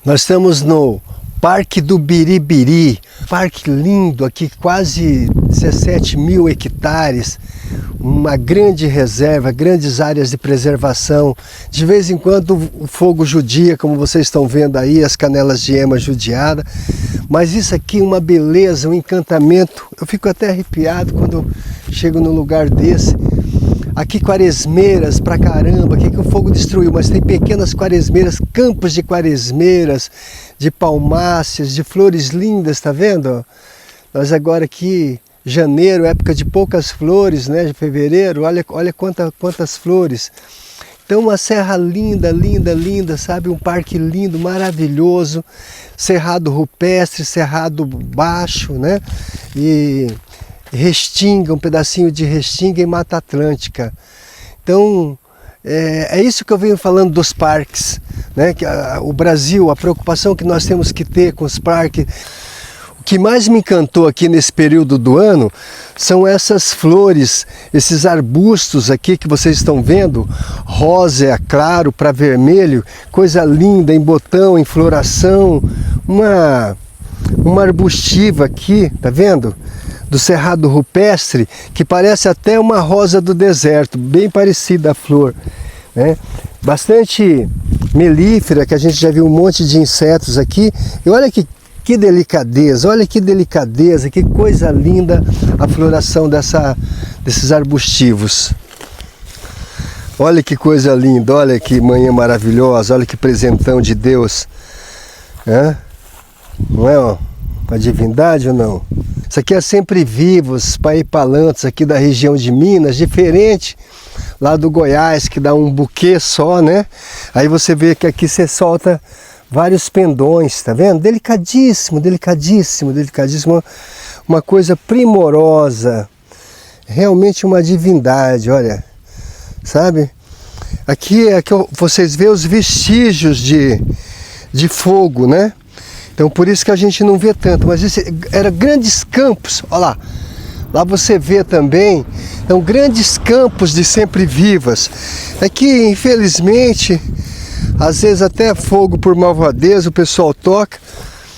Nós estamos no Parque do Biribiri, parque lindo aqui, quase 17 mil hectares, uma grande reserva, grandes áreas de preservação. De vez em quando o fogo judia, como vocês estão vendo aí, as canelas de ema judiadas. Mas isso aqui é uma beleza, um encantamento. Eu fico até arrepiado quando chego num lugar desse. Aqui quaresmeiras pra caramba, aqui que o fogo destruiu, mas tem pequenas quaresmeiras, campos de quaresmeiras, de palmáceas, de flores lindas, tá vendo? Nós agora aqui, janeiro, época de poucas flores, né, de fevereiro, olha quantas flores. Então uma serra linda, linda, linda, sabe? Um parque lindo, maravilhoso, cerrado rupestre, cerrado baixo, né? E Restinga, um pedacinho de Restinga e Mata Atlântica. Então, é isso que eu venho falando dos parques, né? Que o Brasil, a preocupação que nós temos que ter com os parques. O que mais me encantou aqui nesse período do ano são essas flores, esses arbustos aqui que vocês estão vendo, rosa claro para vermelho, coisa linda, em botão, em floração, uma arbustiva aqui, tá vendo? Do cerrado rupestre, que parece até uma rosa do deserto, bem parecida a flor, né? Bastante melífera, que a gente já viu um monte de insetos aqui. E olha que delicadeza, olha que delicadeza, que coisa linda a floração desses arbustivos. Olha que coisa linda, olha que manhã maravilhosa, olha que presentão de Deus. Não é uma divindade ou não? Isso aqui é Sempre Vivos, paipalantos aqui da região de Minas, diferente lá do Goiás, que dá um buquê só, né? Aí você vê que aqui você solta vários pendões, tá vendo? Delicadíssimo, delicadíssimo, delicadíssimo, uma coisa primorosa, realmente uma divindade, olha, sabe? Aqui é que vocês vê os vestígios de fogo, né? Então por isso que a gente não vê tanto, mas isso era grandes campos, olha lá. Lá você vê também, então grandes campos de sempre vivas. É que infelizmente, às vezes até fogo por malvadeza o pessoal toca.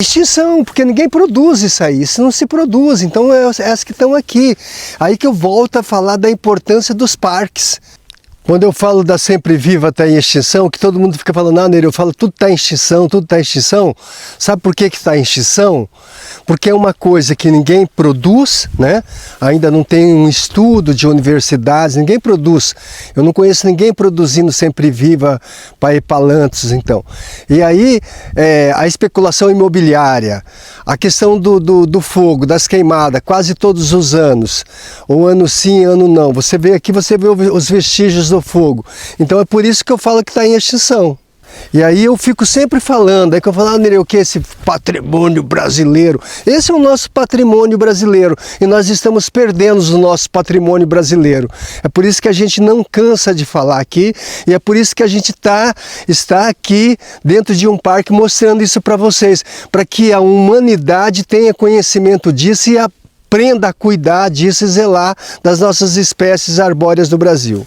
Extinção, porque ninguém produz isso não se produz, então é as que estão aqui. Aí que eu volto a falar da importância dos parques. Quando eu falo da Sempre Viva está em extinção, que todo mundo fica falando, Nery, eu falo tudo está em extinção, tudo está em extinção. Sabe por que está em extinção? Porque é uma coisa que ninguém produz, né? Ainda não tem um estudo de universidades, ninguém produz. Eu não conheço ninguém produzindo Sempre Viva paipalantos, então. E aí, a especulação imobiliária, a questão do fogo, das queimadas, quase todos os anos. Um ano sim, ano não. Você vê aqui, você vê os vestígios do fogo. Então é por isso que eu falo que está em extinção. E aí eu fico sempre falando, aí que eu falo, Nery, o que é esse patrimônio brasileiro? Esse é o nosso patrimônio brasileiro e nós estamos perdendo o nosso patrimônio brasileiro. É por isso que a gente não cansa de falar aqui e é por isso que a gente está aqui dentro de um parque mostrando isso para vocês, para que a humanidade tenha conhecimento disso e aprenda a cuidar disso e zelar das nossas espécies arbóreas do Brasil.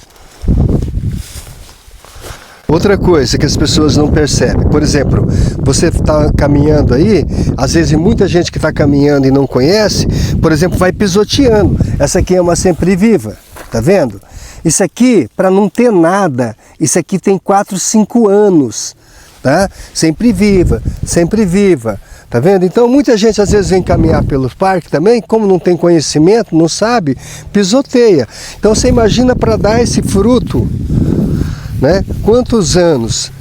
Outra coisa que as pessoas não percebem, por exemplo, você está caminhando aí, às vezes muita gente que está caminhando e não conhece, por exemplo, vai pisoteando. Essa aqui é uma Sempre Viva, tá vendo? Isso aqui, para não ter nada, isso aqui tem 4, 5 anos, tá? Sempre Viva, Sempre Viva. Tá vendo? Então muita gente às vezes vem caminhar pelo parque também, como não tem conhecimento, não sabe, pisoteia. Então você imagina para dar esse fruto, né? Quantos anos?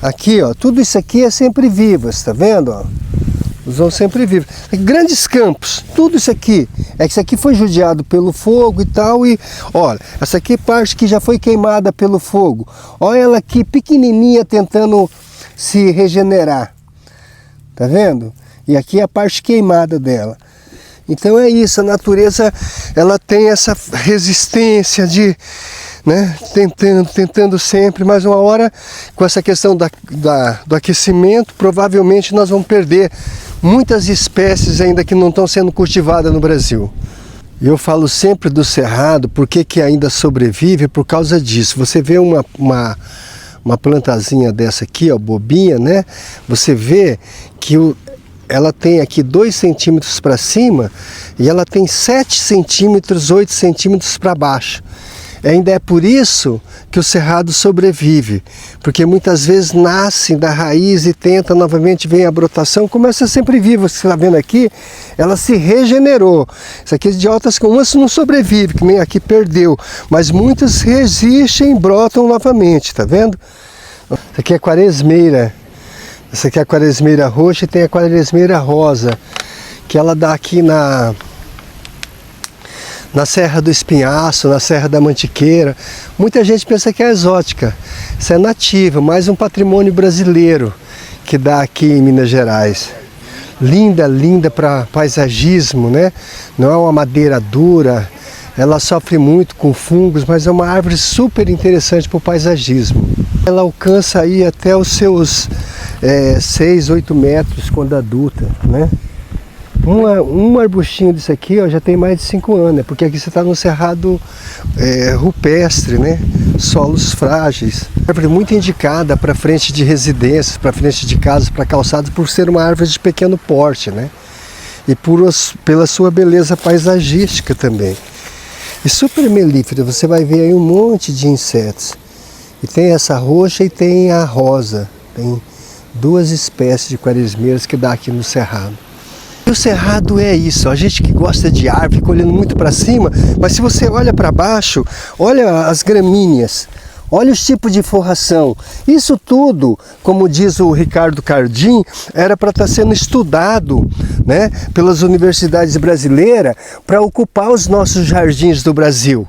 Aqui, ó, tudo isso aqui é Sempre Vivas, tá vendo? Ó? Usam Sempre Vivas. Grandes campos, tudo isso aqui. É que isso aqui foi judiado pelo fogo e tal. E olha, essa aqui é parte que já foi queimada pelo fogo. Olha ela aqui pequenininha tentando se regenerar, tá vendo? E aqui é a parte queimada dela. Então é isso, a natureza ela tem essa resistência de, né, tentando sempre, mas uma hora com essa questão do aquecimento, provavelmente nós vamos perder muitas espécies ainda que não estão sendo cultivadas no Brasil. Eu falo sempre do cerrado, porque que ainda sobrevive por causa disso. Você vê uma uma plantazinha dessa aqui, ó, bobinha, né? Você vê que ela tem aqui 2 centímetros para cima e ela tem 7 centímetros, 8 centímetros para baixo. Ainda é por isso que o cerrado sobrevive, porque muitas vezes nasce da raiz e tenta novamente, vem a brotação, como essa sempre viva, você está vendo aqui, ela se regenerou. Isso aqui de altas com umas não sobrevive, que nem aqui perdeu, mas muitas resistem e brotam novamente, tá vendo? Isso aqui é quaresmeira, essa aqui é a quaresmeira roxa e tem a quaresmeira rosa, que ela dá aqui na Serra do Espinhaço, na Serra da Mantiqueira. Muita gente pensa que é exótica. Isso é nativa, mais um patrimônio brasileiro que dá aqui em Minas Gerais. Linda, linda para paisagismo, né? Não é uma madeira dura, ela sofre muito com fungos, mas é uma árvore super interessante para o paisagismo. Ela alcança aí até os seus 6, 8 metros quando adulta, né? Um arbustinho desse aqui, ó, já tem mais de 5 anos, né? Porque aqui você está no cerrado rupestre, né? Solos frágeis. Árvore muito indicada para frente de residências, para frente de casas, para calçados, por ser uma árvore de pequeno porte, né? E pela sua beleza paisagística também. E super melífera, você vai ver aí um monte de insetos. E tem essa roxa e tem a rosa. Tem 2 espécies de quaresmeiras que dá aqui no cerrado. E o cerrado é isso, a gente que gosta de árvore, fica olhando muito para cima, mas se você olha para baixo, olha as gramíneas, olha os tipos de forração. Isso tudo, como diz o Ricardo Cardim, era para estar sendo estudado, né, pelas universidades brasileiras para ocupar os nossos jardins do Brasil.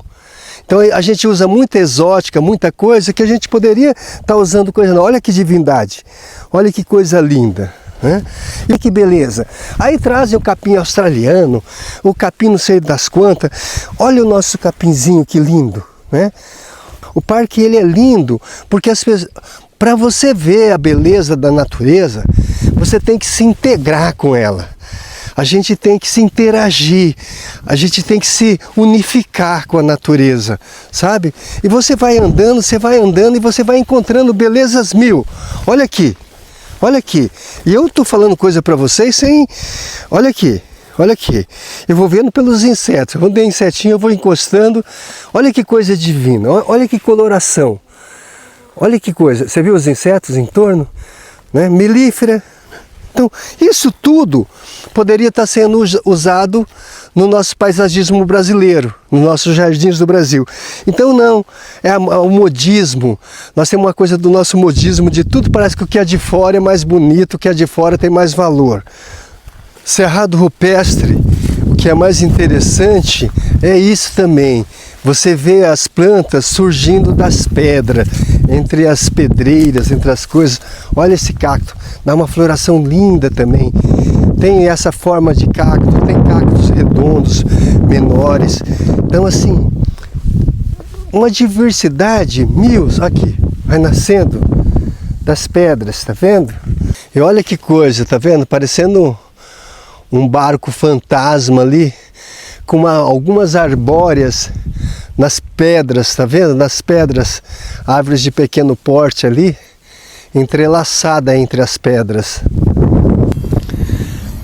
Então a gente usa muita exótica, muita coisa que a gente poderia estar usando coisa não. Olha que divindade, olha que coisa linda. Né? E que beleza. Aí trazem o capim australiano, o capim não sei das quantas. Olha o nosso capinzinho, que lindo, né? O parque ele é lindo porque para você ver a beleza da natureza, você tem que se integrar com ela. A gente tem que se interagir, a gente tem que se unificar com a natureza, sabe? E você vai andando e você vai encontrando belezas mil. Olha aqui. Olha aqui, e eu estou falando coisa para vocês sem... Olha aqui, eu vou vendo pelos insetos, quando tem insetinho eu vou encostando, olha que coisa divina, olha que coloração, olha que coisa, você viu os insetos em torno, né? Melífera. Então, isso tudo poderia estar sendo usado no nosso paisagismo brasileiro, nos nossos jardins do Brasil. Então não, é o modismo. Nós temos uma coisa do nosso modismo, de tudo parece que o que é de fora é mais bonito, o que é de fora tem mais valor. Cerrado rupestre, o que é mais interessante é isso também. Você vê as plantas surgindo das pedras, entre as pedreiras, entre as coisas. Olha esse cacto, dá uma floração linda também. Tem essa forma de cacto, tem cactos redondos, menores. Então assim, uma diversidade mil, aqui, vai nascendo das pedras, tá vendo? E olha que coisa, tá vendo? Parecendo um barco fantasma ali, com algumas arbóreas nas pedras, tá vendo? Nas pedras, árvores de pequeno porte ali, entrelaçada entre as pedras.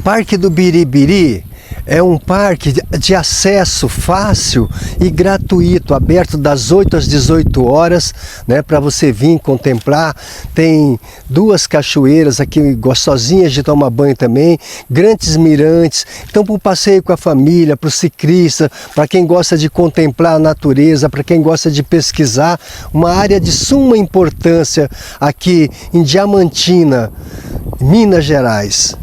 Parque do Biribiri é um parque de acesso fácil e gratuito, aberto das 8 às 18 horas, né, para você vir contemplar. Tem 2 cachoeiras aqui gostosinhas de tomar banho também, grandes mirantes. Então, para o passeio com a família, para o ciclista, para quem gosta de contemplar a natureza, para quem gosta de pesquisar, uma área de suma importância aqui em Diamantina, Minas Gerais.